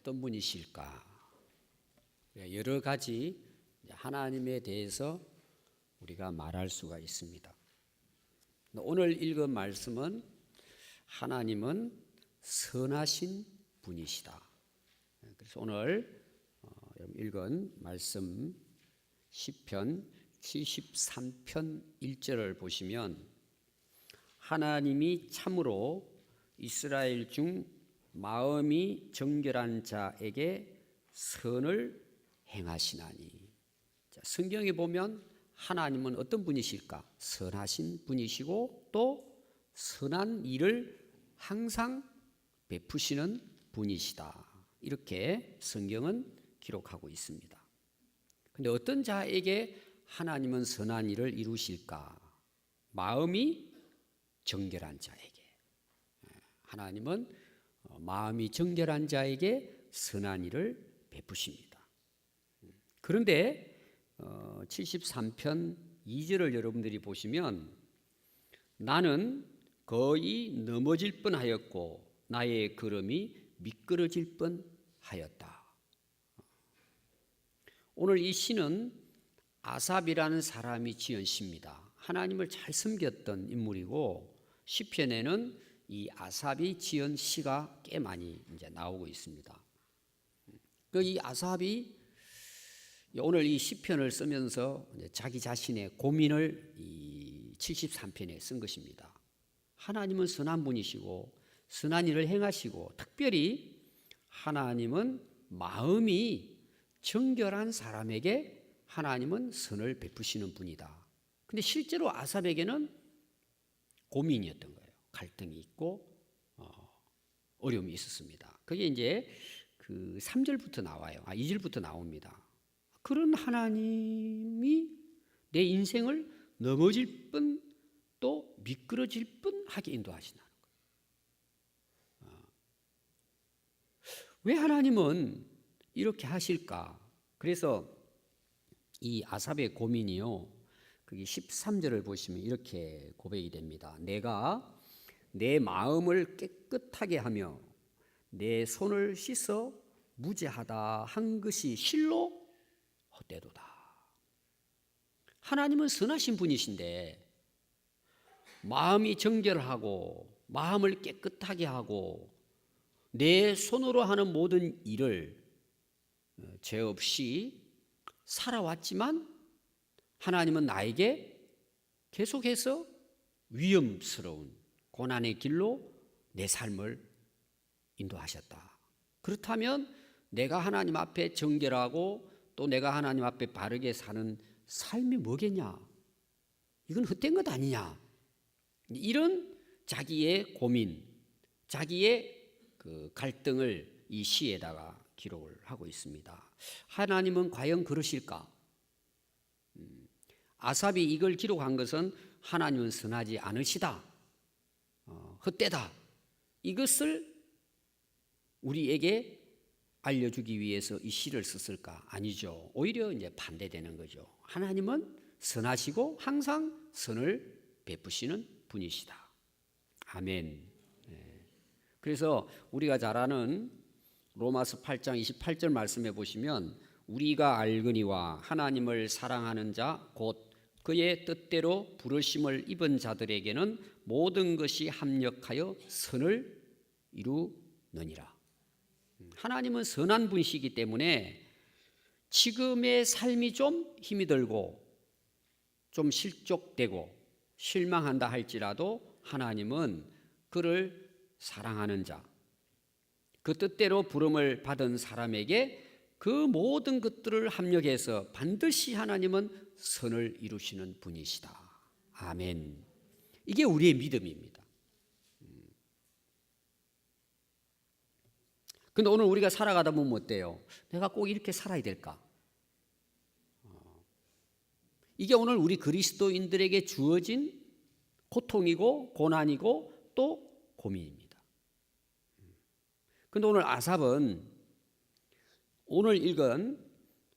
어떤 분이실까? 여러 가지 하나님에 대해서 우리가 말할 수가 있습니다. 오늘 읽은 말씀은 하나님은 선하신 분이시다. 그래서 오늘 읽은 말씀 시편 73편 1절을 보시면 하나님이 참으로 이스라엘 중 마음이 정결한 자에게 선을 행하시나니. 성경에 보면 하나님은 어떤 분이실까? 선하신 분이시고 또 선한 일을 항상 베푸시는 분이시다. 이렇게 성경은 기록하고 있습니다. 그런데 어떤 자에게 하나님은 선한 일을 이루실까? 마음이 정결한 자에게. 하나님은 마음이 정결한 자에게 선한 일을 베푸십니다. 그런데 73편 2절을 여러분들이 보시면 나는 거의 넘어질 뻔하였고 나의 걸음이 미끄러질 뻔하였다. 오늘 이 시는 아삽이라는 사람이 지은 시입니다. 하나님을 잘 섬겼던 인물이고 시편에는 이 아삽이 지은 시가 꽤 많이 이제 나오고 있습니다. 이 아삽이 오늘 이 시편을 쓰면서 자기 자신의 고민을 이 73편에 쓴 것입니다. 하나님은 선한 분이시고 선한 일을 행하시고 특별히 하나님은 마음이 정결한 사람에게 하나님은 선을 베푸시는 분이다. 근데 실제로 아삽에게는 고민이었던 거예요. 갈등이 있고 어려움이 있었습니다. 그게 이제 그 3절부터 나와요. 2절부터 나옵니다. 그런 하나님이 내 인생을 넘어질 뻔 또 미끄러질 뻔하게 인도하시나는 거예요. 왜 하나님은 이렇게 하실까? 그래서 이 아삽의 고민이요. 그게 13절을 보시면 이렇게 고백이 됩니다. 내가 내 마음을 깨끗하게 하며 내 손을 씻어 무죄하다 한 것이 실로 헛되도다. 하나님은 선하신 분이신데 마음이 정결하고 마음을 깨끗하게 하고 내 손으로 하는 모든 일을 죄 없이 살아왔지만 하나님은 나에게 계속해서 위험스러운 고난의 길로 내 삶을 인도하셨다. 그렇다면 내가 하나님 앞에 정결하고 또 내가 하나님 앞에 바르게 사는 삶이 뭐겠냐? 이건 헛된 것 아니냐? 이런 자기의 고민, 자기의 그 갈등을 이 시에다가 기록을 하고 있습니다. 하나님은 과연 그러실까? 아삽이 이걸 기록한 것은 하나님은 선하지 않으시다, 헛되다, 이것을 우리에게 알려주기 위해서 이 시를 썼을까? 아니죠. 오히려 이제 반대되는 거죠. 하나님은 선하시고 항상 선을 베푸시는 분이시다. 아멘. 그래서 우리가 잘 아는 로마서 8장 28절 말씀해 보시면 우리가 알거니와 하나님을 사랑하는 자 곧 그의 뜻대로 부르심을 입은 자들에게는 모든 것이 합력하여 선을 이루느니라. 하나님은 선한 분이시기 때문에 지금의 삶이 좀 힘이 들고 좀 실족되고 실망한다 할지라도 하나님은 그를 사랑하는 자, 그 뜻대로 부름을 받은 사람에게 그 모든 것들을 합력해서 반드시 하나님은 선을 이루시는 분이시다. 아멘. 이게 우리의 믿음입니다. 근데 오늘 우리가 살아가다 보면 어때요? 내가 꼭 이렇게 살아야 될까? 이게 오늘 우리 그리스도인들에게 주어진 고통이고 고난이고 또 고민입니다. 근데 오늘 아삽은 오늘 읽은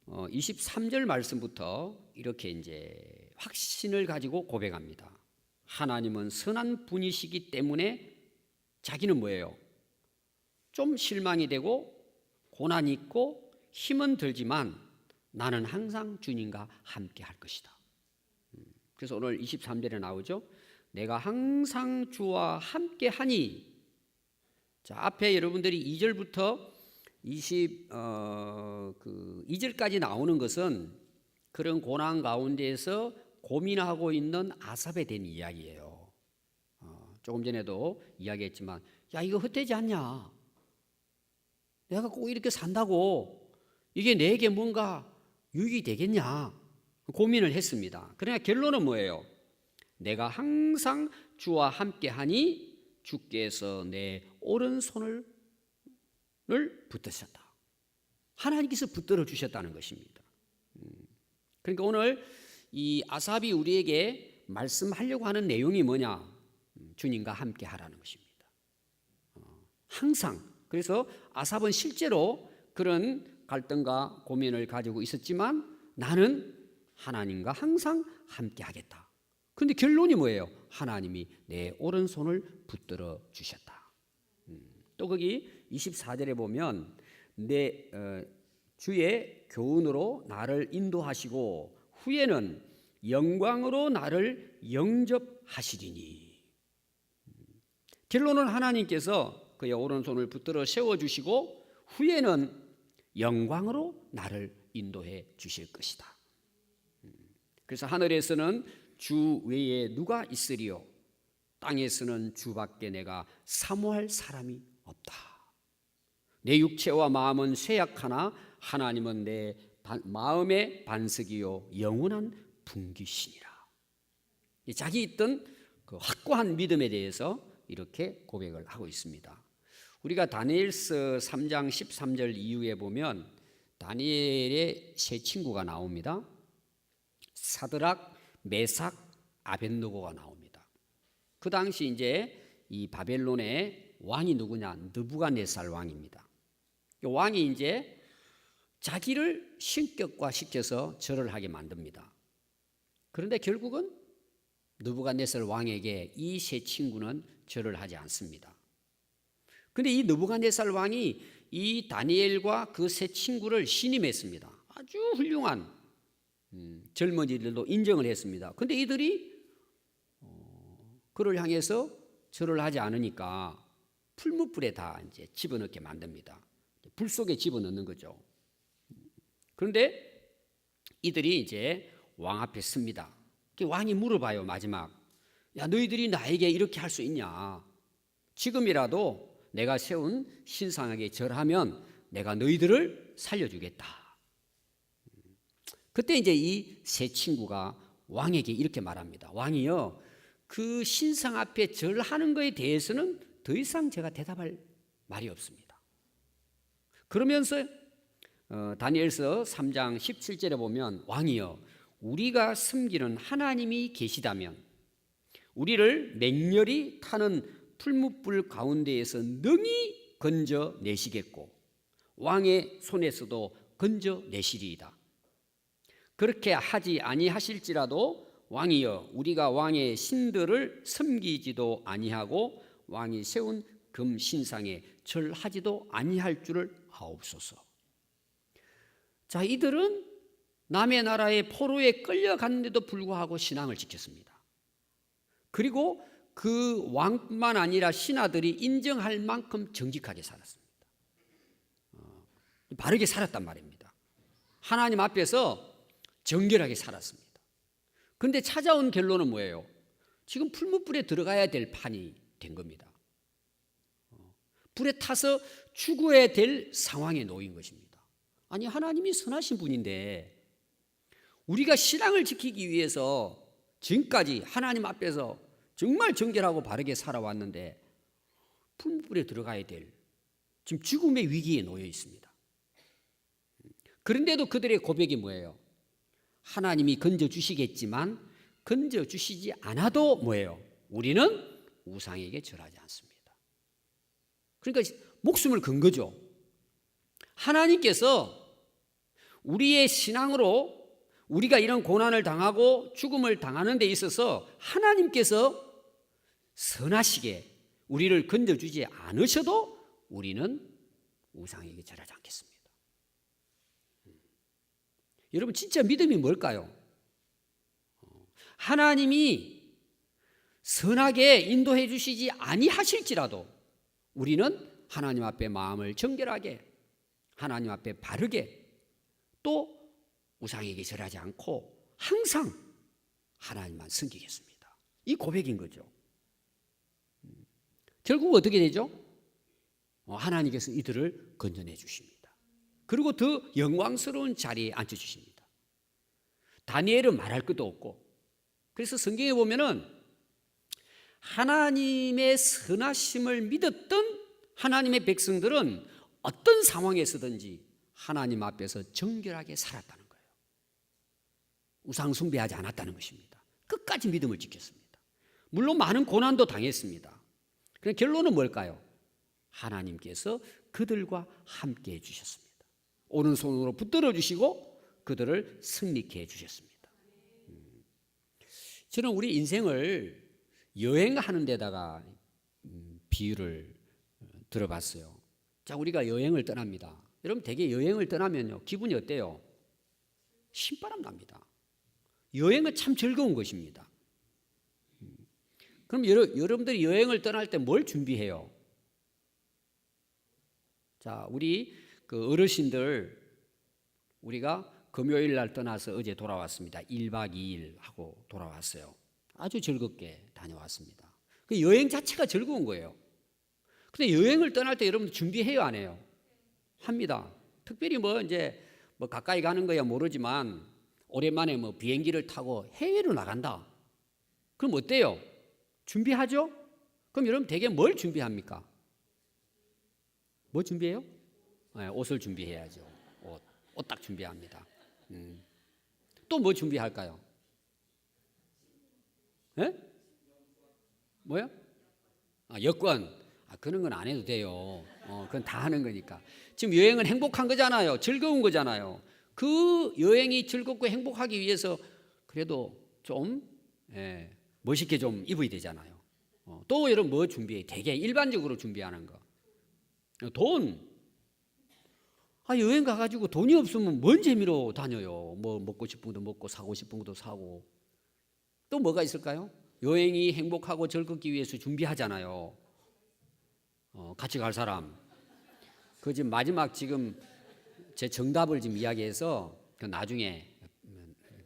23절 말씀부터 이렇게 이제 확신을 가지고 고백합니다. 하나님은 선한 분이시기 때문에 자기는 뭐예요? 좀 실망이 되고 고난이 있고 힘은 들지만 나는 항상 주님과 함께 할 것이다. 그래서 오늘 23절에 나오죠. 내가 항상 주와 함께 하니. 자, 앞에 여러분들이 2절부터 22절까지 나오는 것은 그런 고난 가운데에서 고민하고 있는 아삽에 대한 이야기예요. 조금 전에도 이야기했지만, 야, 이거 헛되지 않냐? 내가 꼭 이렇게 산다고 이게 내게 뭔가 유익이 되겠냐? 고민을 했습니다. 그러나 결론은 뭐예요? 내가 항상 주와 함께 하니 주께서 내 오른손을 붙드셨다. 하나님께서 붙들어 주셨다는 것입니다. 그러니까 오늘 이 아삽이 우리에게 말씀하려고 하는 내용이 뭐냐? 주님과 함께 하라는 것입니다. 항상. 그래서 아삽은 실제로 그런 갈등과 고민을 가지고 있었지만 나는 하나님과 항상 함께 하겠다. 그런데 결론이 뭐예요? 하나님이 내 오른손을 붙들어 주셨다. 또 거기 24절에 보면 내 주의 교훈으로 나를 인도하시고 후에는 영광으로 나를 영접하시리니. 결론은 하나님께서 그의 오른손을 붙들어 세워주시고 후에는 영광으로 나를 인도해 주실 것이다. 그래서 하늘에서는 주 외에 누가 있으리요? 땅에서는 주밖에 내가 사모할 사람이 없다. 내 육체와 마음은 쇠약하나 하나님은 내 마음의 반석이요 영원한 분기시니라. 자기 있던 그 확고한 믿음에 대해서 이렇게 고백을 하고 있습니다. 우리가 다니엘서 3장 13절 이후에 보면 다니엘의 세 친구가 나옵니다. 사드락, 메삭, 아벳느고가 나옵니다. 그 당시 이제 이 바벨론의 왕이 누구냐? 느부갓네살 왕입니다. 왕이 이제 자기를 신격화시켜서 절을 하게 만듭니다. 그런데 결국은 느부갓네살 왕에게 이 세 친구는 절을 하지 않습니다. 그런데 이 느부갓네살 왕이 이 다니엘과 그 세 친구를 신임했습니다. 아주 훌륭한 젊은이들도 인정을 했습니다. 그런데 이들이 그를 향해서 절을 하지 않으니까 풀무불에 다 이제 집어넣게 만듭니다. 불 속에 집어넣는 거죠. 그런데 이들이 이제 왕 앞에 섭니다. 왕이 물어봐요. 마지막, 야, 너희들이 나에게 이렇게 할 수 있냐? 지금이라도 내가 세운 신상에게 절하면 내가 너희들을 살려주겠다. 그때 이제 이 세 친구가 왕에게 이렇게 말합니다. 왕이요, 그 신상 앞에 절하는 것에 대해서는 더 이상 제가 대답할 말이 없습니다. 그러면서 다니엘서 3장 17절에 보면 왕이요, 우리가 섬기는 하나님이 계시다면 우리를 맹렬히 타는 풀무불 가운데에서 능히 건져내시겠고 왕의 손에서도 건져내시리이다. 그렇게 하지 아니하실지라도 왕이여, 우리가 왕의 신들을 섬기지도 아니하고 왕이 세운 금 신상에 절하지도 아니할 줄을 아옵소서. 자, 이들은 남의 나라의 포로에 끌려갔는데도 불구하고 신앙을 지켰습니다. 그리고 그 왕뿐만 아니라 신하들이 인정할 만큼 정직하게 살았습니다. 바르게 살았단 말입니다. 하나님 앞에서 정결하게 살았습니다. 그런데 찾아온 결론은 뭐예요? 지금 풀무불에 들어가야 될 판이 된 겁니다. 불에 타서 죽어야 될 상황에 놓인 것입니다. 아니, 하나님이 선하신 분인데 우리가 신앙을 지키기 위해서 지금까지 하나님 앞에서 정말 정결하고 바르게 살아왔는데 풀무불에 들어가야 될 지금 죽음의 위기에 놓여 있습니다. 그런데도 그들의 고백이 뭐예요? 하나님이 건져주시겠지만 건져주시지 않아도 뭐예요? 우리는 우상에게 절하지 않습니다. 그러니까 목숨을 건 거죠. 하나님께서 우리의 신앙으로 우리가 이런 고난을 당하고 죽음을 당하는 데 있어서 하나님께서 선하시게 우리를 건져주지 않으셔도 우리는 우상에게 절하지 않겠습니다. 여러분 진짜 믿음이 뭘까요? 하나님이 선하게 인도해 주시지 아니하실지라도 우리는 하나님 앞에 마음을 정결하게, 하나님 앞에 바르게, 또 우상에게 절하지 않고 항상 하나님만 섬기겠습니다. 이 고백인 거죠. 결국 어떻게 되죠? 하나님께서 이들을 건져내 주십니다. 그리고 더 영광스러운 자리에 앉혀주십니다. 다니엘은 말할 것도 없고, 그래서 성경에 보면은 하나님의 선하심을 믿었던 하나님의 백성들은 어떤 상황에서든지 하나님 앞에서 정결하게 살았다는 거예요. 우상 숭배하지 않았다는 것입니다. 끝까지 믿음을 지켰습니다. 물론 많은 고난도 당했습니다. 그럼 결론은 뭘까요? 하나님께서 그들과 함께 해주셨습니다. 오른손으로 붙들어 주시고 그들을 승리케 해주셨습니다. 저는 우리 인생을 여행하는 데다가 비유를 들어봤어요. 자, 우리가 여행을 떠납니다. 여러분 대개 여행을 떠나면요 기분이 어때요? 신바람 납니다. 여행은 참 즐거운 것입니다. 그럼 여러분들이 여행을 떠날 때 뭘 준비해요? 자, 우리 그 어르신들 우리가 금요일 날 떠나서 어제 돌아왔습니다. 1박 2일 하고 돌아왔어요. 아주 즐겁게 다녀왔습니다. 그 여행 자체가 즐거운 거예요. 근데 여행을 떠날 때 여러분 준비해요, 안 해요? 합니다. 특별히 이제 가까이 가는 거야 모르지만 오랜만에 비행기를 타고 해외로 나간다. 그럼 어때요? 준비하죠? 그럼 여러분 대개 뭘 준비합니까? 뭐 준비해요? 네, 옷을 준비해야죠. 옷 딱 준비합니다. 또 뭐 준비할까요? 예? 뭐요? 여권. 그런 건 안 해도 돼요. 그건 다 하는 거니까. 지금 여행은 행복한 거잖아요. 즐거운 거잖아요. 그 여행이 즐겁고 행복하기 위해서 그래도 좀 멋있게 좀 입어야 되잖아요. 또 여러분 뭐 준비해? 되게 일반적으로 준비하는 거. 돈. 여행 가가지고 돈이 없으면 뭔 재미로 다녀요. 뭐 먹고 싶은 것도 먹고 사고 싶은 것도 사고. 또 뭐가 있을까요? 여행이 행복하고 즐겁기 위해서 준비하잖아요. 같이 갈 사람. 그 지금 마지막 지금 제 정답을 지금 이야기해서 그 나중에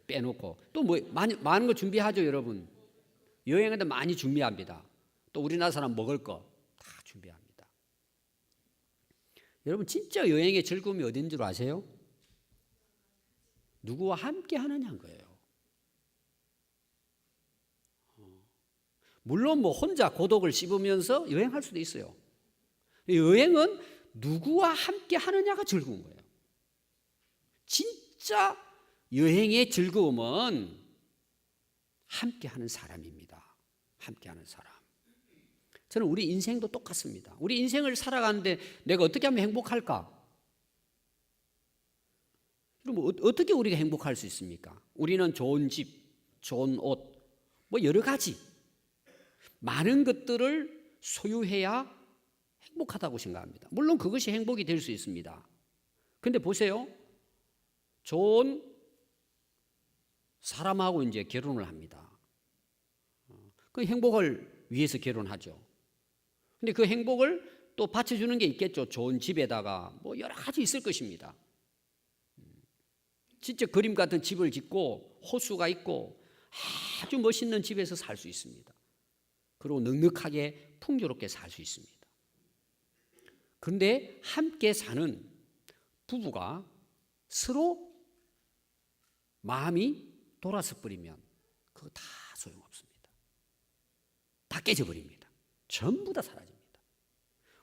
빼놓고 또 뭐 많은 거 준비하죠, 여러분. 여행한테 많이 준비합니다. 또 우리나라 사람 먹을 거 다 준비합니다. 여러분 진짜 여행의 즐거움이 어딘 줄 아세요? 누구와 함께 하느냐는 거예요. 물론 혼자 고독을 씹으면서 여행할 수도 있어요. 여행은 누구와 함께 하느냐가 즐거운 거예요. 진짜 여행의 즐거움은 함께 하는 사람입니다. 함께 하는 사람. 저는 우리 인생도 똑같습니다. 우리 인생을 살아가는데 내가 어떻게 하면 행복할까? 그럼 어떻게 우리가 행복할 수 있습니까? 우리는 좋은 집, 좋은 옷, 여러 가지 많은 것들을 소유해야 행복하다고 생각합니다. 물론 그것이 행복이 될 수 있습니다. 그런데 보세요. 좋은 사람하고 이제 결혼을 합니다. 그 행복을 위해서 결혼하죠. 근데 그 행복을 또 받쳐주는 게 있겠죠. 좋은 집에다가 여러 가지 있을 것입니다. 진짜 그림 같은 집을 짓고 호수가 있고 아주 멋있는 집에서 살 수 있습니다. 그리고 넉넉하게 풍요롭게 살 수 있습니다. 그런데 함께 사는 부부가 서로 마음이 돌아서 버리면 그거 다 소용없습니다. 다 깨져버립니다. 전부 다 사라집니다.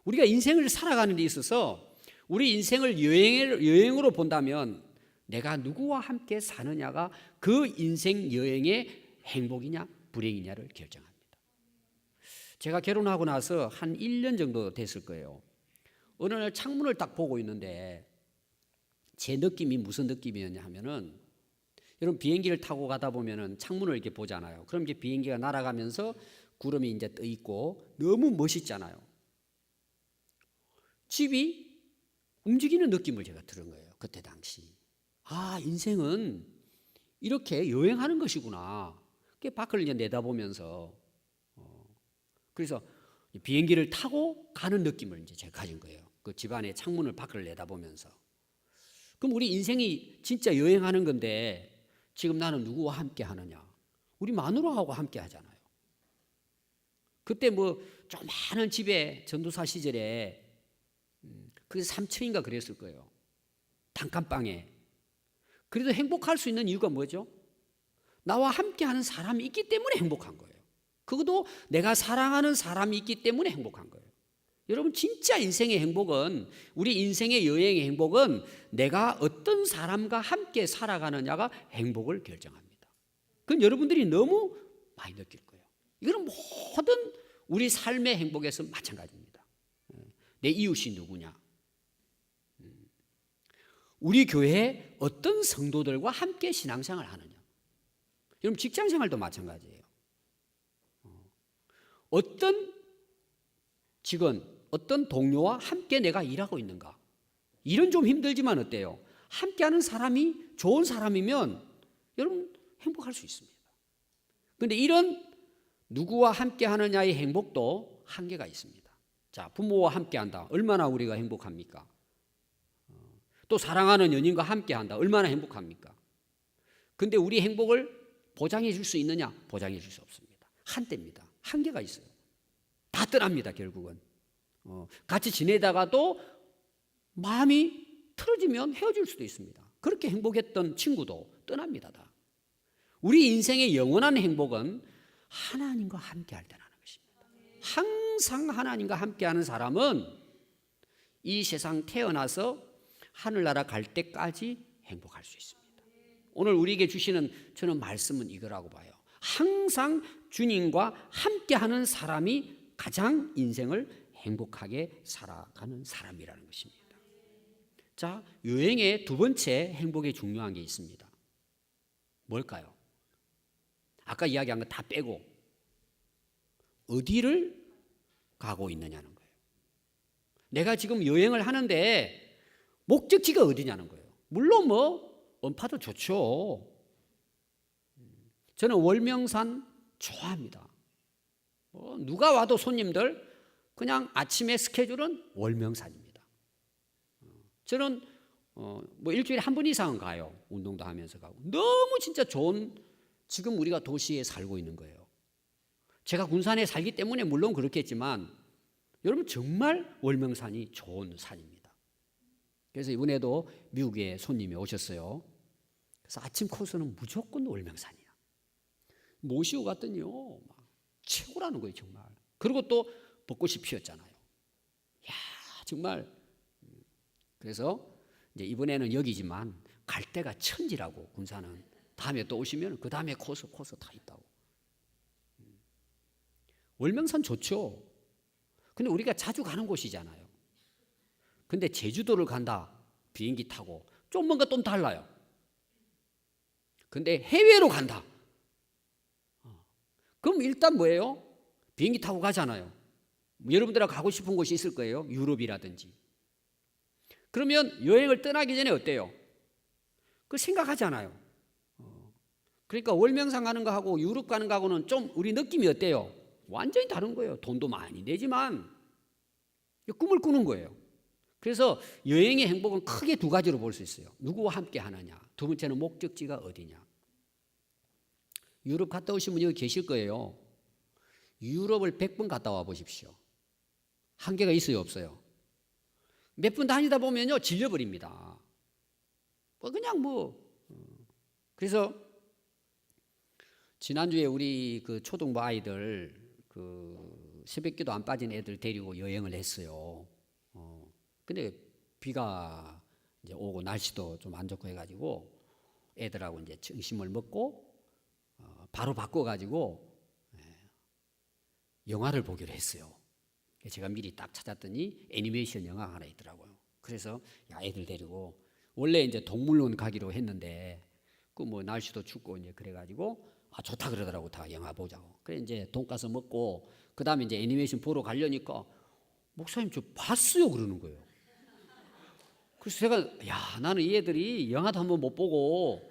우리가 인생을 살아가는 데 있어서 우리 인생을 여행으로 본다면 내가 누구와 함께 사느냐가 그 인생 여행의 행복이냐 불행이냐를 결정합니다. 제가 결혼하고 나서 한 1년 정도 됐을 거예요. 어느 날 창문을 딱 보고 있는데 제 느낌이 무슨 느낌이었냐 하면은 여러분 비행기를 타고 가다 보면은 창문을 이렇게 보잖아요. 그럼 이제 비행기가 날아가면서 구름이 이제 떠 있고 너무 멋있잖아요. 집이 움직이는 느낌을 제가 들은 거예요. 그때 당시. 아, 인생은 이렇게 여행하는 것이구나. 그게 밖을 이제 내다보면서 그래서 비행기를 타고 가는 느낌을 이제 제가 가진 거예요. 그 집안의 창문을 밖을 내다보면서. 그럼 우리 인생이 진짜 여행하는 건데 지금 나는 누구와 함께 하느냐? 우리 마누라하고 함께 하잖아요. 그때 뭐 좀 많은 집에 전도사 시절에 그 3층인가 그랬을 거예요. 단칸방에. 그래도 행복할 수 있는 이유가 뭐죠? 나와 함께 하는 사람이 있기 때문에 행복한 거예요. 그것도 내가 사랑하는 사람이 있기 때문에 행복한 거예요. 여러분 진짜 인생의 행복은 우리 인생의 여행의 행복은 내가 어떤 사람과 함께 살아가느냐가 행복을 결정합니다. 그건 여러분들이 너무 많이 느낄 거예요. 이거는 모든 우리 삶의 행복에서 마찬가지입니다. 내 이웃이 누구냐? 우리 교회에 어떤 성도들과 함께 신앙생활을 하느냐? 여러분 직장생활도 마찬가지예요. 어떤 직원, 어떤 동료와 함께 내가 일하고 있는가? 일은 좀 힘들지만 어때요? 함께하는 사람이 좋은 사람이면 여러분 행복할 수 있습니다. 그런데 이런 누구와 함께하느냐의 행복도 한계가 있습니다. 자, 부모와 함께한다. 얼마나 우리가 행복합니까? 또 사랑하는 연인과 함께한다. 얼마나 행복합니까? 근데 우리 행복을 보장해 줄 수 있느냐? 보장해 줄 수 없습니다. 한때입니다. 한계가 있어요. 다 떠납니다. 결국은. 같이 지내다가도 마음이 틀어지면 헤어질 수도 있습니다. 그렇게 행복했던 친구도 떠납니다. 다. 우리 인생의 영원한 행복은 하나님과 함께할 때라는 것입니다. 항상 하나님과 함께하는 사람은 이 세상 태어나서 하늘나라 갈 때까지 행복할 수 있습니다. 오늘 우리에게 주시는 저는 말씀은 이거라고 봐요. 항상 주님과 함께하는 사람이 가장 인생을 행복하게 살아가는 사람이라는 것입니다. 자, 여행의 두 번째 행복에 중요한 게 있습니다. 뭘까요? 아까 이야기한 거 다 빼고 어디를 가고 있느냐는 거예요. 내가 지금 여행을 하는데 목적지가 어디냐는 거예요. 물론 뭐 원파도 좋죠. 저는 월명산 좋아합니다. 누가 와도 손님들 그냥 아침에 스케줄은 월명산입니다. 저는 뭐 일주일에 한 번 이상은 가요. 운동도 하면서 가고. 너무 진짜 좋은 지금 우리가 도시에 살고 있는 거예요. 제가 군산에 살기 때문에 물론 그렇겠지만 여러분 정말 월명산이 좋은 산입니다. 그래서 이번에도 미국에 손님이 오셨어요. 그래서 아침 코스는 무조건 월명산이야. 모시고 갔더니요, 막 최고라는 거예요, 정말. 그리고 또 벚꽃이 피었잖아요. 야, 정말. 그래서 이제 이번에는 여기지만 갈 데가 천지라고 군산은. 다음에 또 오시면 그 다음에 코스 다 있다고. 월명산 좋죠. 근데 우리가 자주 가는 곳이잖아요. 근데 제주도를 간다. 비행기 타고 좀 뭔가 좀 달라요. 근데 해외로 간다. 그럼 일단 뭐예요? 비행기 타고 가잖아요. 여러분들하고 가고 싶은 곳이 있을 거예요. 유럽이라든지. 그러면 여행을 떠나기 전에 어때요? 그 생각하잖아요. 그러니까 월명산 가는 거하고 유럽 가는 거하고는 좀 우리 느낌이 어때요? 완전히 다른 거예요. 돈도 많이 내지만 꿈을 꾸는 거예요. 그래서 여행의 행복은 크게 두 가지로 볼 수 있어요. 누구와 함께 하느냐. 두 번째는 목적지가 어디냐. 유럽 갔다 오신 분 여기 계실 거예요. 유럽을 100번 갔다 와 보십시오. 한계가 있어요, 없어요? 몇 번 다니다 보면요, 질려버립니다. 그냥 그래서 지난주에 우리 그 초등부 아이들 그 새벽기도 안 빠진 애들 데리고 여행을 했어요. 근데 비가 이제 오고 날씨도 좀 안 좋고 해가지고 애들하고 이제 점심을 먹고 바로 바꿔가지고 영화를 보기로 했어요. 제가 미리 딱 찾았더니 애니메이션 영화가 하나 있더라고요. 그래서 야, 애들 데리고 원래 이제 동물원 가기로 했는데 그 뭐 날씨도 춥고 이제 그래가지고 좋다 그러더라고. 다 영화 보자고. 그래 이제 돈가스 먹고 그 다음에 이제 애니메이션 보러 가려니까 목사님 저 봤어요 그러는 거예요. 그래서 제가 나는 이 애들이 영화도 한번 못 보고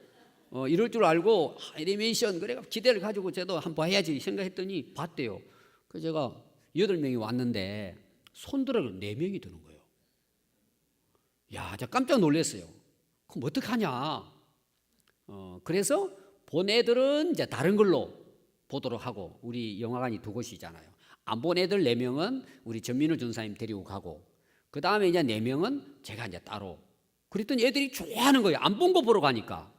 이럴 줄 알고 애니메이션 그래 기대를 가지고 저도 한번 해야지 생각했더니 봤대요. 그래서 제가 8명이 왔는데 손들어 4명이 드는 거예요. 제가 깜짝 놀랐어요. 그럼 어떡하냐? 그래서 본 애들은 이제 다른 걸로 보도록 하고, 우리 영화관이 2곳이잖아요. 안 본 애들 4명은 우리 전민우 전사님 데리고 가고, 그 다음에 이제 4명은 제가 이제 따로. 그랬더니 애들이 좋아하는 거예요. 안 본 거 보러 가니까.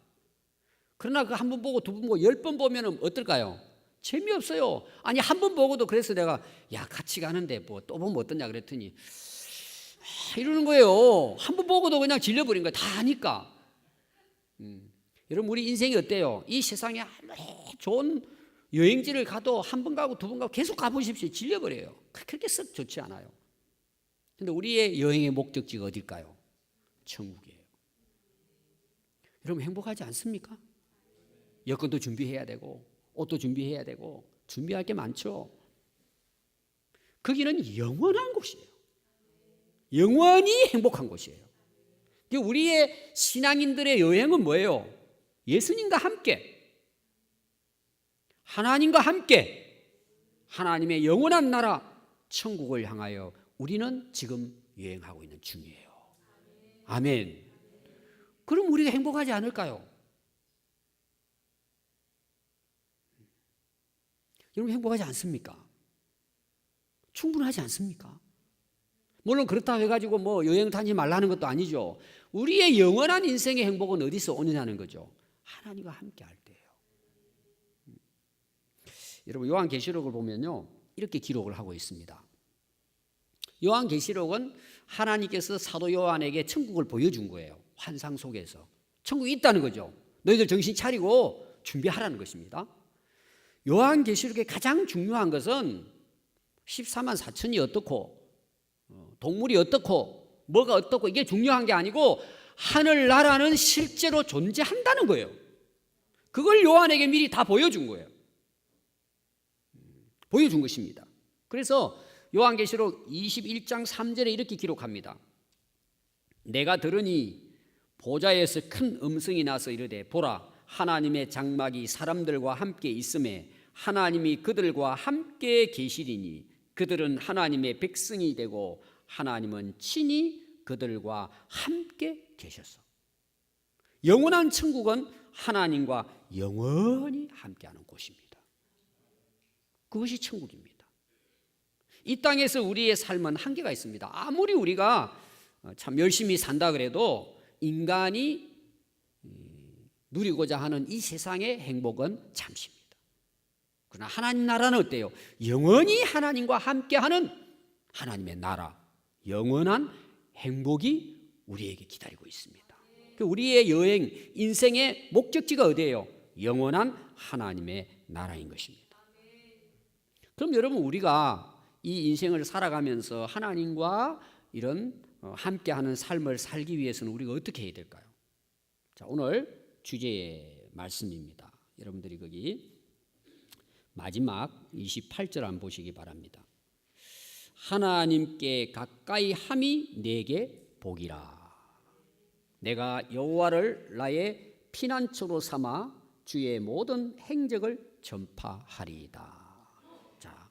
그러나 그 한 번 보고 2번 보고 10번 보면은 어떨까요? 재미없어요. 아니 한 번 보고도. 그래서 내가 같이 가는데 뭐 또 보면 어떠냐 그랬더니 이러는 거예요. 한 번 보고도 그냥 질려버린 거예요. 다 아니까. 여러분 우리 인생이 어때요? 이 세상에 아무리 좋은 여행지를 가도 한 번 가고 2번 가고 계속 가보십시오. 질려버려요. 그렇게 썩 좋지 않아요. 근데 우리의 여행의 목적지가 어딜까요? 천국이에요. 여러분 행복하지 않습니까? 여권도 준비해야 되고 옷도 준비해야 되고 준비할 게 많죠. 거기는 영원한 곳이에요. 영원히 행복한 곳이에요. 우리의 신앙인들의 여행은 뭐예요? 예수님과 함께, 하나님과 함께 하나님의 영원한 나라 천국을 향하여 우리는 지금 여행하고 있는 중이에요. 아멘. 그럼 우리가 행복하지 않을까요? 여러분 행복하지 않습니까? 충분하지 않습니까? 물론 그렇다고 해가지고 뭐 여행 다니지 말라는 것도 아니죠. 우리의 영원한 인생의 행복은 어디서 오느냐는 거죠. 하나님과 함께 할 때예요. 여러분 요한계시록을 보면요 이렇게 기록을 하고 있습니다. 요한계시록은 하나님께서 사도 요한에게 천국을 보여준 거예요. 환상 속에서 천국이 있다는 거죠. 너희들 정신 차리고 준비하라는 것입니다. 요한계시록의 가장 중요한 것은 14만 4천이 어떻고 동물이 어떻고 뭐가 어떻고 이게 중요한 게 아니고 하늘나라는 실제로 존재한다는 거예요. 그걸 요한에게 미리 다 보여준 거예요. 보여준 것입니다. 그래서 요한계시록 21장 3절에 이렇게 기록합니다. 내가 들으니 보좌에서 큰 음성이 나서 이르되 보라 하나님의 장막이 사람들과 함께 있음에 하나님이 그들과 함께 계시리니 그들은 하나님의 백성이 되고 하나님은 친히 그들과 함께 계셔서. 영원한 천국은 하나님과 영원히 함께하는 곳입니다. 그것이 천국입니다. 이 땅에서 우리의 삶은 한계가 있습니다. 아무리 우리가 참 열심히 산다 그래도 인간이 누리고자 하는 이 세상의 행복은 잠시입니다. 그러나 하나님 나라는 어때요? 영원히 하나님과 함께하는 하나님의 나라, 영원한 행복이 우리에게 기다리고 있습니다. 우리의 여행, 인생의 목적지가 어디예요? 영원한 하나님의 나라인 것입니다. 그럼 여러분 우리가 이 인생을 살아가면서 하나님과 이런 함께하는 삶을 살기 위해서는 우리가 어떻게 해야 될까요? 자, 오늘 주제의 말씀입니다. 여러분들이 거기 마지막 28절 한번 보시기 바랍니다. 하나님께 가까이 함이 내게 복이라. 내가 여호와를 나의 피난처로 삼아 주의 모든 행적을 전파하리이다. 자,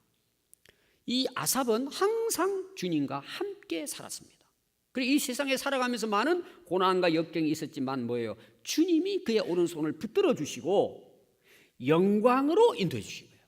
이 아삽은 항상 주님과 함께 살았습니다. 그리고 이 세상에 살아가면서 많은 고난과 역경이 있었지만 뭐예요? 주님이 그의 오른손을 붙들어 주시고 영광으로 인도해 주신 거예요.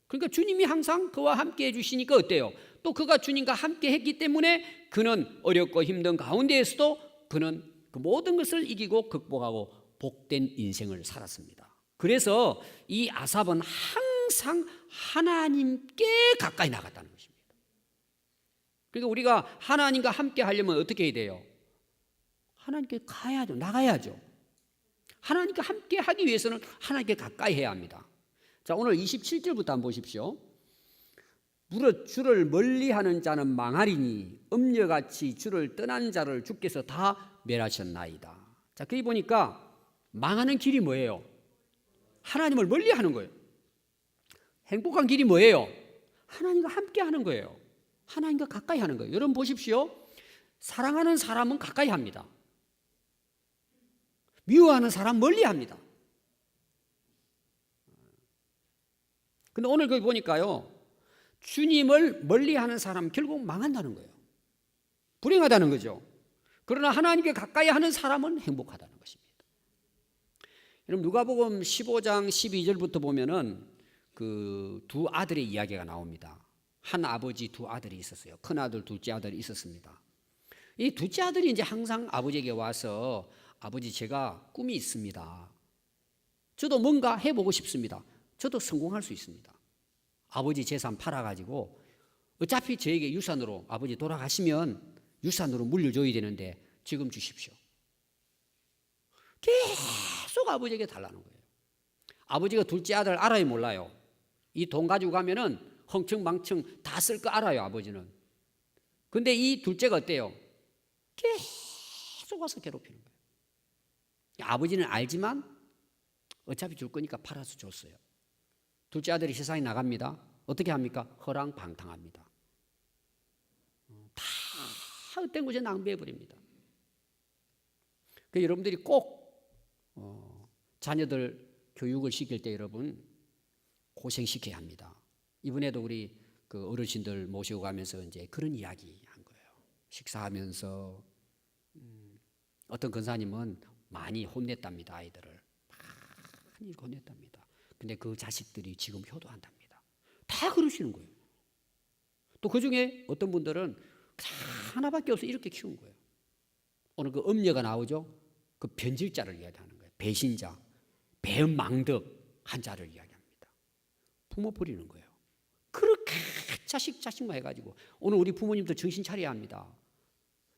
그러니까 주님이 항상 그와 함께 해주시니까 어때요? 또 그가 주님과 함께 했기 때문에 그는 어렵고 힘든 가운데에서도 그는 그 모든 것을 이기고 극복하고 복된 인생을 살았습니다. 그래서 이 아삽은 항상 하나님께 가까이 나갔다는 것입니다. 그러니까 우리가 하나님과 함께 하려면 어떻게 해야 돼요? 하나님께 가야죠. 나가야죠. 하나님과 함께 하기 위해서는 하나님께 가까이 해야 합니다. 자, 오늘 27절부터 한번 보십시오. 무릇 주를 멀리하는 자는 망하리니 음녀같이 주를 떠난 자를 주께서 다 멸하셨나이다. 자, 거기 보니까 망하는 길이 뭐예요? 하나님을 멀리하는 거예요. 행복한 길이 뭐예요? 하나님과 함께 하는 거예요. 하나님과 가까이 하는 거예요. 여러분 보십시오. 사랑하는 사람은 가까이 합니다. 미워하는 사람 멀리 합니다. 근데 오늘 거기 보니까요, 주님을 멀리하는 사람 결국 망한다는 거예요. 불행하다는 거죠. 그러나 하나님께 가까이 하는 사람은 행복하다는 것입니다. 여러분 누가복음 15장 12절부터 보면은 그 두 아들의 이야기가 나옵니다. 한 아버지 두 아들이 있었어요. 큰 아들, 둘째 아들이 있었습니다. 이 둘째 아들이 이제 항상 아버지에게 와서 아버지 제가 꿈이 있습니다. 저도 뭔가 해보고 싶습니다. 저도 성공할 수 있습니다. 아버지 재산 팔아가지고 어차피 저에게 유산으로 아버지 돌아가시면 유산으로 물려줘야 되는데 지금 주십시오. 계속 아버지에게 달라는 거예요. 아버지가 둘째 아들 알아요 몰라요? 이 돈 가지고 가면은 흥청망청 다 쓸 거 알아요 아버지는. 근데 이 둘째가 어때요? 계속 와서 괴롭히는 거예요. 아버지는 알지만 어차피 줄 거니까 팔아서 줬어요. 둘째 아들이 세상에 나갑니다. 어떻게 합니까? 허랑방탕합니다. 다 헛된 곳에 낭비해버립니다. 그러니까 여러분들이 꼭 자녀들 교육을 시킬 때 여러분 고생시켜야 합니다. 이번에도 우리 그 어르신들 모시고 가면서 이제 그런 이야기 한 거예요. 식사하면서 어떤 권사님은 많이 혼냈답니다. 아이들을 많이 혼냈답니다. 근데 그 자식들이 지금 효도한답니다. 다 그러시는 거예요. 또 그중에 어떤 분들은 하나밖에 없어 이렇게 키운 거예요. 오늘 그 음녀가 나오죠. 그 변질자를 이야기하는 거예요. 배신자, 배은망덕 한 자를 이야기합니다. 부모 버리는 거예요. 그렇게 자식만 해가지고 오늘 우리 부모님도 정신 차려야 합니다.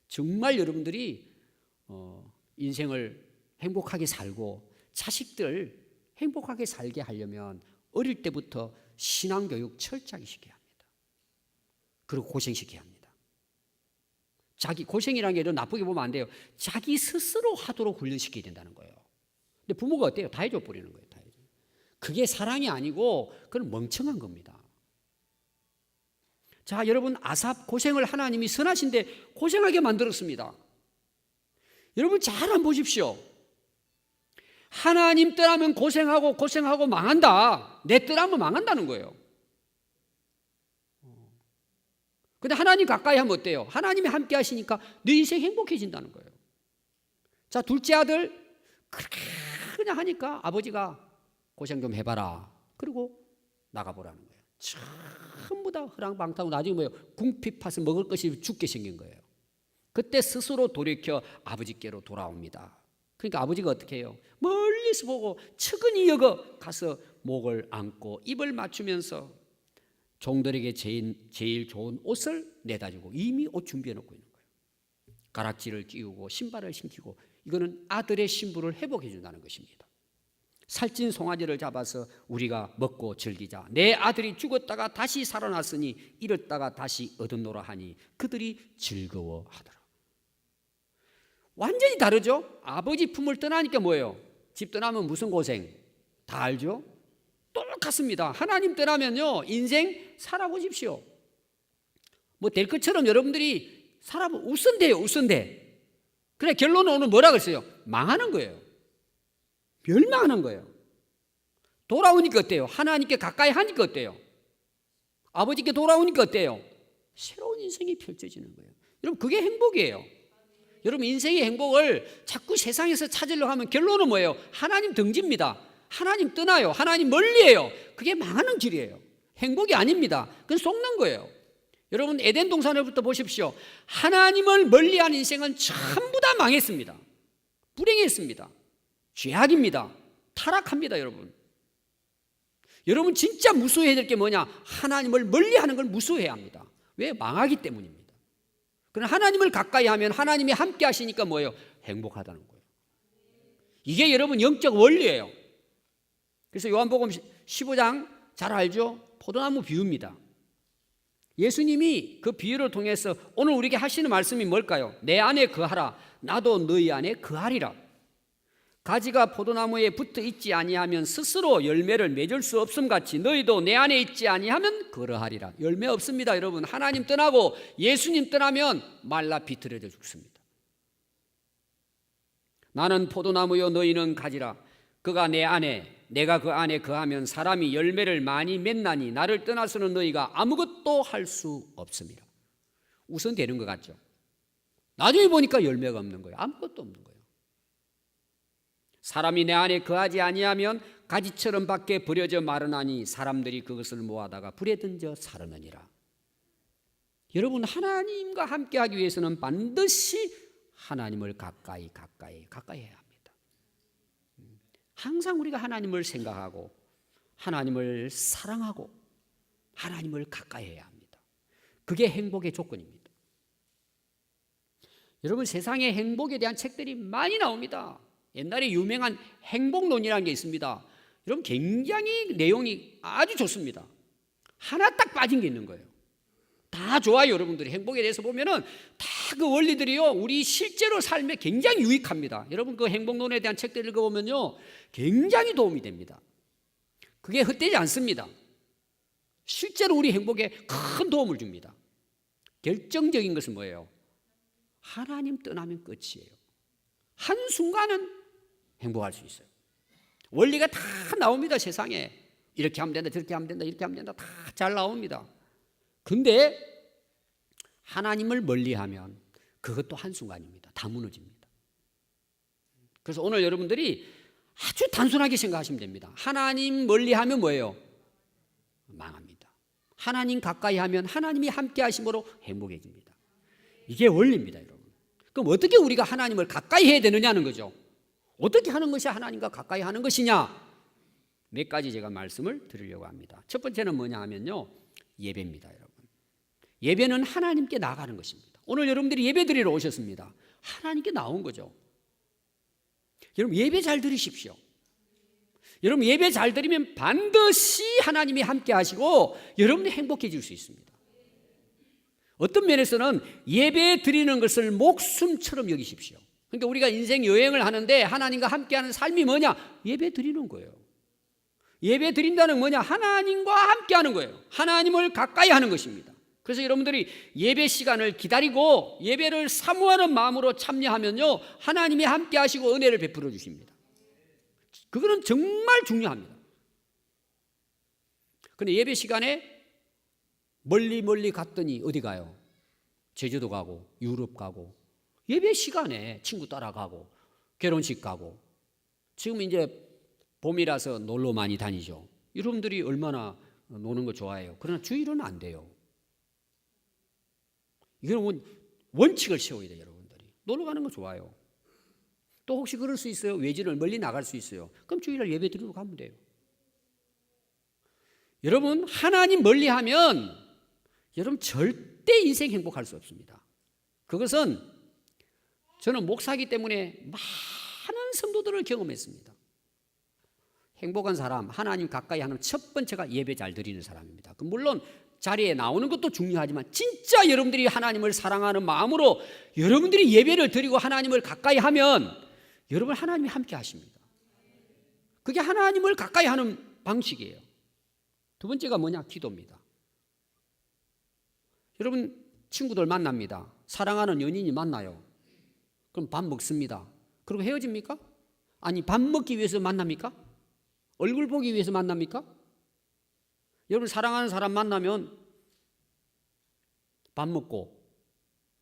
정말 여러분들이 인생을 행복하게 살고 자식들 행복하게 살게 하려면 어릴 때부터 신앙교육 철저하게 시켜야 합니다. 그리고 고생시켜야 합니다. 자기 고생이라는 게 나쁘게 보면 안 돼요. 자기 스스로 하도록 훈련시켜야 된다는 거예요. 근데 부모가 어때요? 다 해줘 버리는 거예요. 다 해줘. 그게 사랑이 아니고 그건 멍청한 겁니다. 자, 여러분 아삽 고생을 하나님이 선하신데 고생하게 만들었습니다. 여러분 잘 한번 보십시오. 하나님 떠나면 고생하고 망한다. 내 떠나면 망한다는 거예요. 근데 하나님 가까이 하면 어때요? 하나님이 함께 하시니까 내 인생 행복해진다는 거예요. 자, 둘째 아들 그냥 하니까 아버지가 고생 좀 해봐라. 그리고 나가보라는 거예요. 전부 다 허랑방탕하고 나중에 뭐예요? 궁핍 파서 먹을 것이 죽게 생긴 거예요. 그때 스스로 돌이켜 아버지께로 돌아옵니다. 그러니까 아버지가 어떻게 해요? 멀리서 보고 측은히 여겨 가서 목을 안고 입을 맞추면서 종들에게 제일 좋은 옷을 내다주고 이미 옷 준비해 놓고 있는 거예요. 가락지를 끼우고 신발을 신기고 이거는 아들의 신부를 회복해 준다는 것입니다. 살찐 송아지를 잡아서 우리가 먹고 즐기자. 내 아들이 죽었다가 다시 살아났으니 잃었다가 다시 얻었노라 하니 그들이 즐거워하더라. 완전히 다르죠? 아버지 품을 떠나니까 뭐예요? 집 떠나면 무슨 고생? 다 알죠? 똑같습니다. 하나님 떠나면요 인생 살아보십시오. 뭐 될 것처럼 여러분들이 웃은대요. 웃은대. 그래 결론은 오늘 뭐라 그랬어요? 망하는 거예요. 멸망하는 거예요. 돌아오니까 어때요? 하나님께 가까이 하니까 어때요? 아버지께 돌아오니까 어때요? 새로운 인생이 펼쳐지는 거예요. 여러분 그게 행복이에요. 여러분 인생의 행복을 자꾸 세상에서 찾으려고 하면 결론은 뭐예요? 하나님 등지입니다. 하나님 떠나요. 하나님 멀리해요. 그게 망하는 길이에요. 행복이 아닙니다. 그건 속는 거예요. 여러분 에덴 동산에부터 보십시오. 하나님을 멀리한 인생은 전부 다 망했습니다. 불행했습니다. 죄악입니다. 타락합니다. 여러분 진짜 무수해야 될 게 뭐냐? 하나님을 멀리하는 걸 무수해야 합니다. 왜? 망하기 때문입니다. 그러나 하나님을 가까이 하면 하나님이 함께 하시니까 뭐예요? 행복하다는 거예요. 이게 여러분 영적 원리예요. 그래서 요한복음 15장 잘 알죠? 포도나무 비유입니다. 예수님이 그 비유를 통해서 오늘 우리에게 하시는 말씀이 뭘까요? 내 안에 거하라. 나도 너희 안에 거하리라. 가지가 포도나무에 붙어 있지 아니하면 스스로 열매를 맺을 수 없음 같이 너희도 내 안에 있지 아니하면 그러하리라. 열매 없습니다, 여러분. 하나님 떠나고 예수님 떠나면 말라 비틀어져 죽습니다. 나는 포도나무요 너희는 가지라. 그가 내 안에 내가 그 안에 거하면 사람이 열매를 많이 맺나니 나를 떠나서는 너희가 아무것도 할 수 없습니다. 우선 되는 것 같죠. 나중에 보니까 열매가 없는 거예요. 아무것도 없는 거예요. 사람이 내 안에 거하지 아니하면 가지처럼 밖에 버려져 마르나니 사람들이 그것을 모아다가 불에 던져 사르느니라. 여러분, 하나님과 함께하기 위해서는 반드시 하나님을 가까이 해야 합니다. 항상 우리가 하나님을 생각하고 하나님을 사랑하고 하나님을 가까이 해야 합니다. 그게 행복의 조건입니다. 여러분, 세상에 행복에 대한 책들이 많이 나옵니다. 옛날에 유명한 행복론이라는 게 있습니다. 여러분, 굉장히 내용이 아주 좋습니다. 하나 딱 빠진 게 있는 거예요. 다 좋아요. 여러분들이 행복에 대해서 보면은 다 그 원리들이요, 우리 실제로 삶에 굉장히 유익합니다. 여러분, 그 행복론에 대한 책들 읽어보면요, 굉장히 도움이 됩니다. 그게 헛되지 않습니다. 실제로 우리 행복에 큰 도움을 줍니다. 결정적인 것은 뭐예요? 하나님 떠나면 끝이에요. 한순간은 행복할 수 있어요. 원리가 다 나옵니다. 세상에 이렇게 하면 된다, 저렇게 하면 된다, 이렇게 하면 된다, 다 잘 나옵니다. 근데 하나님을 멀리하면 그것도 한순간입니다. 다 무너집니다. 그래서 오늘 여러분들이 아주 단순하게 생각하시면 됩니다. 하나님 멀리하면 뭐예요? 망합니다. 하나님 가까이 하면 하나님이 함께 하심으로 행복해집니다. 이게 원리입니다, 여러분. 그럼 어떻게 우리가 하나님을 가까이 해야 되느냐는 거죠. 어떻게 하는 것이 하나님과 가까이 하는 것이냐? 몇 가지 제가 말씀을 드리려고 합니다. 첫 번째는 뭐냐 하면요, 예배입니다, 여러분. 예배는 하나님께 나아가는 것입니다. 오늘 여러분들이 예배 드리러 오셨습니다. 하나님께 나온 거죠. 여러분, 예배 잘 드리십시오. 여러분, 예배 잘 드리면 반드시 하나님이 함께 하시고 여러분이 행복해질 수 있습니다. 어떤 면에서는 예배 드리는 것을 목숨처럼 여기십시오. 그러니까 우리가 인생 여행을 하는데 하나님과 함께하는 삶이 뭐냐? 예배 드리는 거예요. 예배 드린다는 뭐냐? 하나님과 함께하는 거예요. 하나님을 가까이 하는 것입니다. 그래서 여러분들이 예배 시간을 기다리고 예배를 사모하는 마음으로 참여하면요, 하나님이 함께 하시고 은혜를 베풀어 주십니다. 그거는 정말 중요합니다. 그런데 예배 시간에 멀리 갔더니 어디 가요? 제주도 가고 유럽 가고, 예배 시간에 친구 따라가고 결혼식 가고, 지금 이제 봄이라서 놀러 많이 다니죠. 여러분들이 얼마나 노는 거 좋아해요. 그러나 주일은 안 돼요. 이건 원칙을 세워야 돼요. 여러분들이 놀러 가는 거 좋아요. 또 혹시 그럴 수 있어요. 외지를 멀리 나갈 수 있어요. 그럼 주일날 예배 드리러 가면 돼요. 여러분, 하나님 멀리하면 여러분 절대 인생 행복할 수 없습니다. 그것은 저는 목사이기 때문에 많은 성도들을 경험했습니다. 행복한 사람, 하나님 가까이 하는 첫 번째가 예배 잘 드리는 사람입니다. 물론 자리에 나오는 것도 중요하지만 진짜 여러분들이 하나님을 사랑하는 마음으로 여러분들이 예배를 드리고 하나님을 가까이 하면 여러분, 하나님이 함께 하십니다. 그게 하나님을 가까이 하는 방식이에요. 두 번째가 뭐냐? 기도입니다. 여러분, 친구들 만납니다. 사랑하는 연인이 만나요. 그럼 밥 먹습니다. 그리고 헤어집니까? 아니, 밥 먹기 위해서 만납니까? 얼굴 보기 위해서 만납니까? 여러분, 사랑하는 사람 만나면 밥 먹고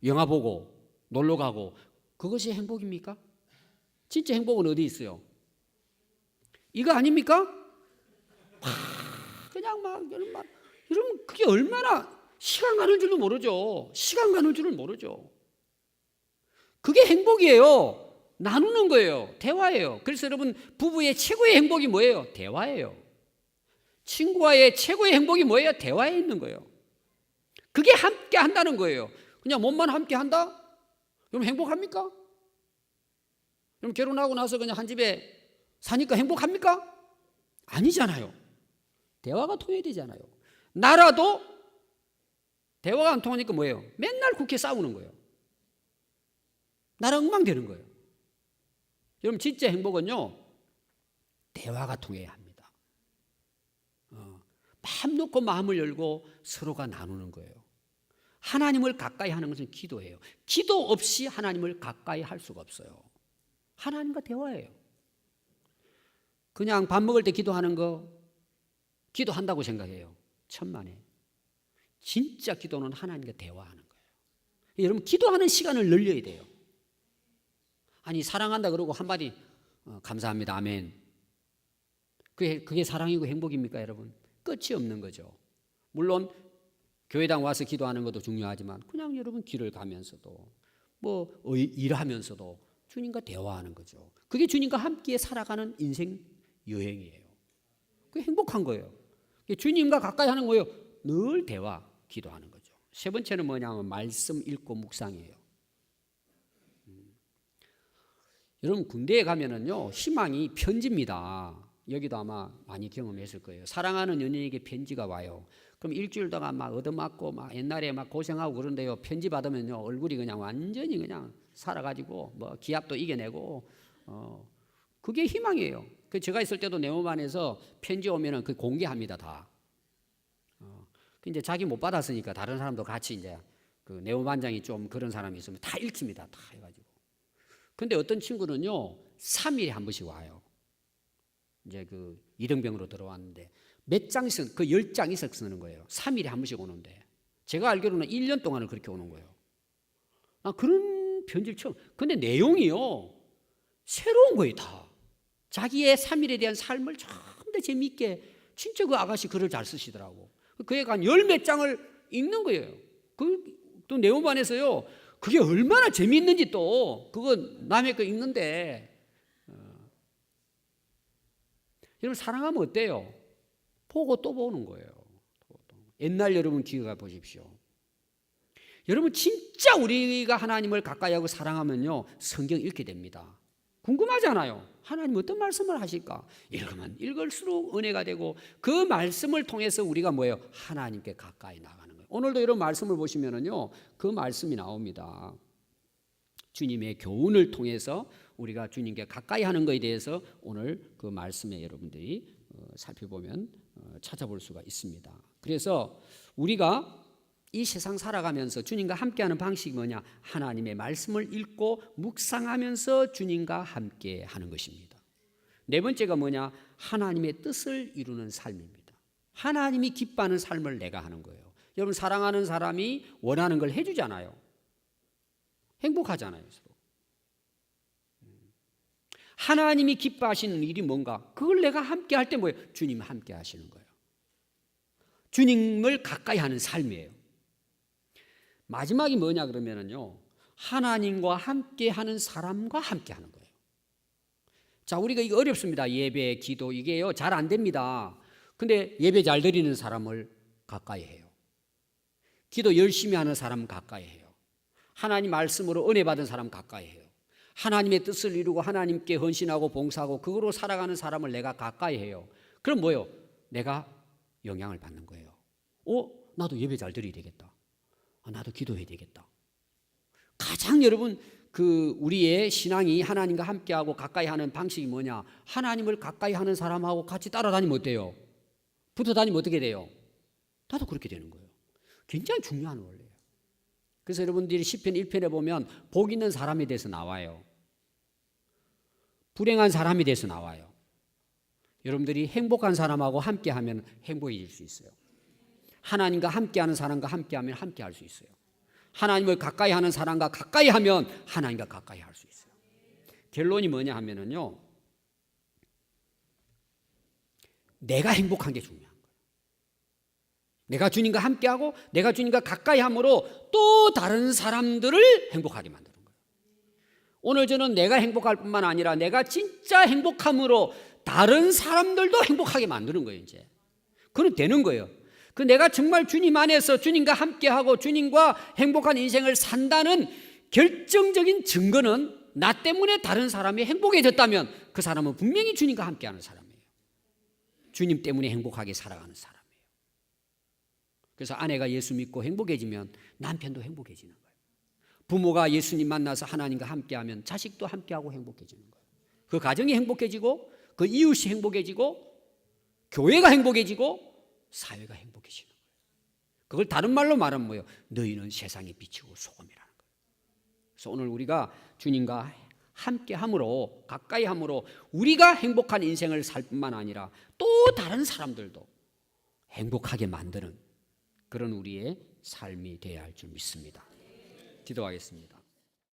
영화 보고 놀러 가고, 그것이 행복입니까? 진짜 행복은 어디 있어요? 이거 아닙니까? 그냥 여러분, 그게 얼마나 시간 가는 줄도 모르죠. 시간 가는 줄을 모르죠. 그게 행복이에요. 나누는 거예요. 대화예요. 그래서 여러분, 부부의 최고의 행복이 뭐예요? 대화예요. 친구와의 최고의 행복이 뭐예요? 대화에 있는 거예요. 그게 함께 한다는 거예요. 그냥 몸만 함께 한다? 그럼 행복합니까? 그럼 결혼하고 나서 그냥 한 집에 사니까 행복합니까? 아니잖아요. 대화가 통해야 되잖아요. 나라도 대화가 안 통하니까 뭐예요? 맨날 국회 싸우는 거예요. 나라 엉망되는 거예요. 여러분 진짜 행복은요 대화가 통해야 합니다. 마음 놓고 마음을 열고 서로가 나누는 거예요. 하나님을 가까이 하는 것은 기도예요. 기도 없이 하나님을 가까이 할 수가 없어요. 하나님과 대화예요. 그냥 밥 먹을 때 기도하는 거 기도한다고 생각해요. 천만에. 진짜 기도는 하나님과 대화하는 거예요. 여러분 기도하는 시간을 늘려야 돼요. 아니 사랑한다 그러고 한마디 감사합니다 아멘. 그게 사랑이고 행복입니까 여러분? 끝이 없는 거죠. 물론 교회당 와서 기도하는 것도 중요하지만 그냥 여러분 길을 가면서도 뭐 일하면서도 주님과 대화하는 거죠. 그게 주님과 함께 살아가는 인생 여행이에요. 그게 행복한 거예요. 주님과 가까이 하는 거예요. 늘 대화, 기도하는 거죠. 세 번째는 뭐냐면 말씀 읽고 묵상이에요. 여러분 군대에 가면은요 희망이 편지입니다. 여기도 아마 많이 경험했을 거예요. 사랑하는 연인에게 편지가 와요. 그럼 일주일 동안 막 얻어맞고 막 옛날에 막 고생하고 그런데요. 편지 받으면요 얼굴이 그냥 완전히 그냥 살아가지고 뭐 기압도 이겨내고 그게 희망이에요. 그 제가 있을 때도 네모반에서 편지 오면은 그 공개합니다 다. 이제 자기 못 받았으니까 다른 사람도 같이 이제 그 네모반장이 좀 그런 사람이 있으면 다 읽힙니다. 다 해가지고. 근데 어떤 친구는요 3일에 한 번씩 와요. 이제 그 이등병으로 들어왔는데 몇 장씩 그 10장씩 쓰는 거예요. 3일에 한 번씩 오는데 제가 알기로는 1년 동안을 그렇게 오는 거예요. 그런 편지를 처음. 근데 내용이요 새로운 거예요 다. 자기의 3일에 대한 삶을 참 더 재미있게 진짜 그 아가씨 글을 잘 쓰시더라고. 그 애가 한 10몇 장을 읽는 거예요. 또 네모반에서요 그게 얼마나 재미있는지 또 그거 남의 거 읽는데 여러분 사랑하면 어때요? 보고 또 보는 거예요. 옛날 여러분 기억해 보십시오. 여러분 진짜 우리가 하나님을 가까이 하고 사랑하면요 성경 읽게 됩니다. 궁금하잖아요. 하나님 어떤 말씀을 하실까? 읽으면 읽을수록 은혜가 되고 그 말씀을 통해서 우리가 뭐예요? 하나님께 가까이 나가는 거예요. 오늘도 이런 말씀을 보시면은요 그 말씀이 나옵니다. 주님의 교훈을 통해서 우리가 주님께 가까이 하는 것에 대해서 오늘 그 말씀에 여러분들이 살펴보면 찾아볼 수가 있습니다. 그래서 우리가 이 세상 살아가면서 주님과 함께하는 방식이 뭐냐? 하나님의 말씀을 읽고 묵상하면서 주님과 함께하는 것입니다. 네 번째가 뭐냐? 하나님의 뜻을 이루는 삶입니다. 하나님이 기뻐하는 삶을 내가 하는 거예요. 여러분 사랑하는 사람이 원하는 걸 해주잖아요. 행복하잖아요. 서로. 하나님이 기뻐하시는 일이 뭔가? 그걸 내가 함께 할 때 뭐예요? 주님 함께 하시는 거예요. 주님을 가까이 하는 삶이에요. 마지막이 뭐냐 그러면은요. 하나님과 함께 하는 사람과 함께 하는 거예요. 자, 우리가 이거 어렵습니다. 예배, 기도 이게요. 잘 안 됩니다. 근데 예배 잘 드리는 사람을 가까이 해요. 기도 열심히 하는 사람 가까이 해요. 하나님 말씀으로 은혜 받은 사람 가까이 해요. 하나님의 뜻을 이루고 하나님께 헌신하고 봉사하고 그거로 살아가는 사람을 내가 가까이 해요. 그럼 뭐예요? 내가 영향을 받는 거예요. 나도 예배 잘 드려야 되겠다. 나도 기도해야 되겠다. 가장 여러분 우리의 신앙이 하나님과 함께하고 가까이 하는 방식이 뭐냐? 하나님을 가까이 하는 사람하고 같이 따라다니면 어때요? 붙어 다니면 어떻게 돼요? 나도 그렇게 되는 거예요. 굉장히 중요한 원리예요. 그래서 여러분들이 시편 1편에 보면 복 있는 사람에 대해서 나와요. 불행한 사람에 대해서 나와요. 여러분들이 행복한 사람하고 함께하면 행복해질 수 있어요. 하나님과 함께하는 사람과 함께하면 함께할 수 있어요. 하나님을 가까이 하는 사람과 가까이 하면 하나님과 가까이 할 수 있어요. 결론이 뭐냐 하면은요. 내가 행복한 게 중요한 거예요. 내가 주님과 함께하고 내가 주님과 가까이 함으로 또 다른 사람들을 행복하게 만드는 거예요. 오늘 저는 내가 행복할 뿐만 아니라 내가 진짜 행복함으로 다른 사람들도 행복하게 만드는 거예요. 이제 그럼 되는 거예요. 내가 정말 주님 안에서 주님과 함께하고 주님과 행복한 인생을 산다는 결정적인 증거는 나 때문에 다른 사람이 행복해졌다면 그 사람은 분명히 주님과 함께하는 사람이에요. 주님 때문에 행복하게 살아가는 사람이에요. 그래서 아내가 예수 믿고 행복해지면 남편도 행복해지는 거예요. 부모가 예수님 만나서 하나님과 함께하면 자식도 함께하고 행복해지는 거예요. 그 가정이 행복해지고 그 이웃이 행복해지고 교회가 행복해지고 사회가 행복해지는 거예요. 그걸 다른 말로 말하면 뭐예요? 너희는 세상의 빛이고 소금이라는 거예요. 그래서 오늘 우리가 주님과 함께 함으로, 가까이 함으로 우리가 행복한 인생을 살 뿐만 아니라 또 다른 사람들도 행복하게 만드는 그런 우리의 삶이 되어야 할 줄 믿습니다. 기도하겠습니다.